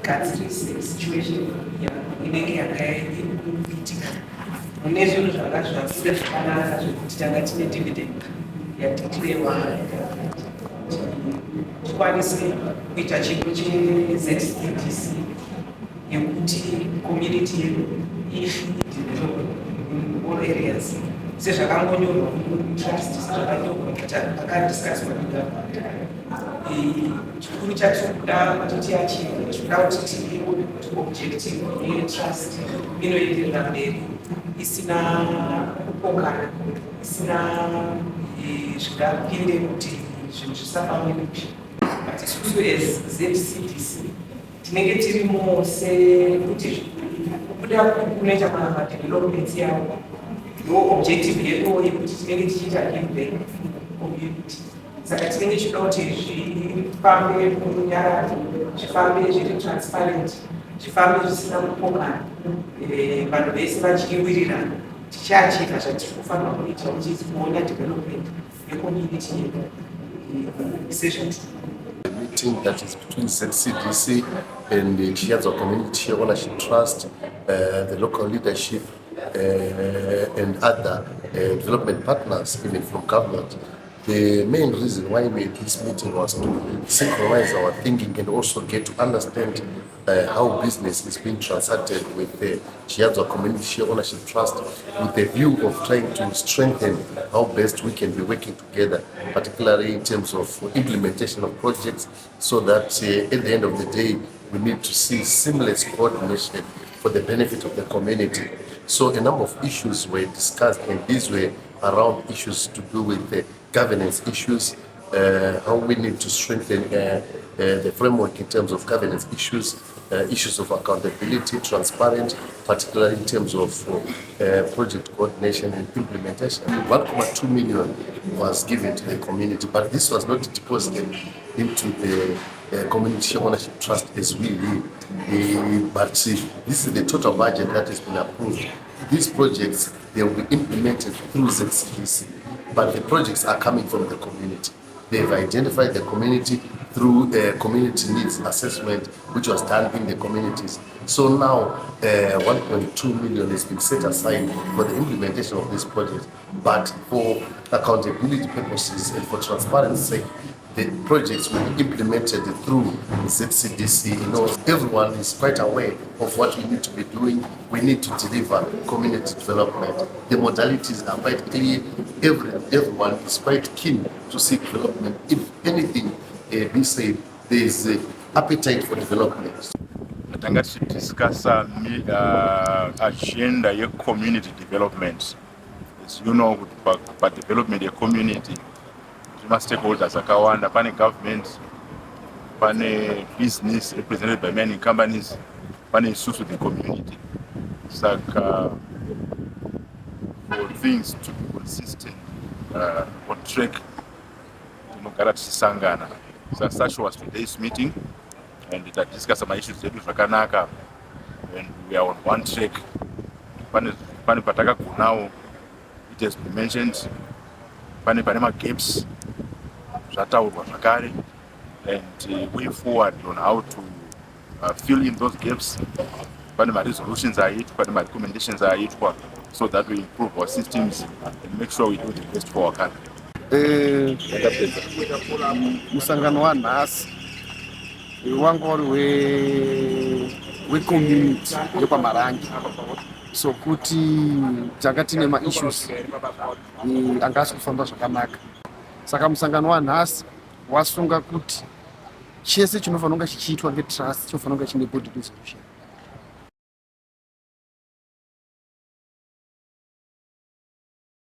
tigadzirise situation inenge yakaitika mune zvinhu zvanga zvabuda zvakanaka zvekuti tanga tine dividend yatitireva tikwanise kuita chipo cheZCDC yekuti community yedu idevelop in all areas sezvakangonyorwa trust sezvakanyorwa akadiscusswa chikuru chacho kuda kuti achieve tinoda kuti tione kuti objective yetrust inoenderera mberi isina kupongana isina zvingapinde kuti zvinhu zvisafamba nemusha but isusu as ZCDC tinenge tirimo sekuti kubuda kunoita madevelopments yavo ndo objective yedu yekuti tinenge tichiita give back community saka tinenge tichida kuti zvifambe munyara zvifambe zviri transparent zvifambe zvisina kupongana vanhu vese vachiwirirana tichiachiva zvatiri kufanira kuita tichisi kuona development yecommunity yedu sezvatu meeting that is between ZCDC and the Chiadza Community Ownership Trust, the local leadership and other development partners even from government. The main reason why we made this meeting was to synchronize our thinking and also get to understand how business is being transacted with the Chiadza Community Ownership Trust with the view of trying to strengthen how best we can be working together, particularly in terms of implementation of projects, so that at the end of the day, we need to see seamless coordination for the benefit of the community. So a number of issues were discussed, and these were around issues to do with the governance issues, how we need to strengthen the framework in terms of governance issues, issues of accountability, transparent, particularly in terms of project coordination and implementation. 1.2 million was given to the community, but this was not deposited into the Community Ownership Trust as we need. But this is the total budget that has been approved. These projects, they will be implemented through ZCDC, but the projects are coming from the community. They've identified the community through community needs assessment, which was done in the communities. So now 1.2 million has been set aside for the implementation of this project, but for accountability purposes and for transparency, the projects will be implemented through ZCDC. You know, everyone is quite aware of what we need to be doing. We need to deliver community development. The modalities are quite clear. Everyone is quite keen to see development. If anything, we say there is appetite for development. Tanga tichidiscussa agenda ye-community development. As you know, for development ye-community, stakeholders akawanda, pane government, pane business represented by many companies, pane isusu the community. Saka for things to be consistent, on track, tinogara tichisangana. So such was today's meeting, and we discussed some issues zedu zvakanaka, and we are on one track. Pane pataka kunao, it has been mentioned, pane gaps zvataurwa zvakare, and way forward on how to fill in those gaps. Pane resolutions aitwa, pane recommendations aitwa, so that we improve our systems and make sure we do the best for our country. Musangano wa nhasi wanga uri we-community yekwaMarangi, so kuti tanga tine ma-issues anga asi kufamba zvakanaka. Saka musangano wa nhasi wasunga kuti chese chinofanira kunge chichiitwa ngetrust chinofanira kunge chine board resolution.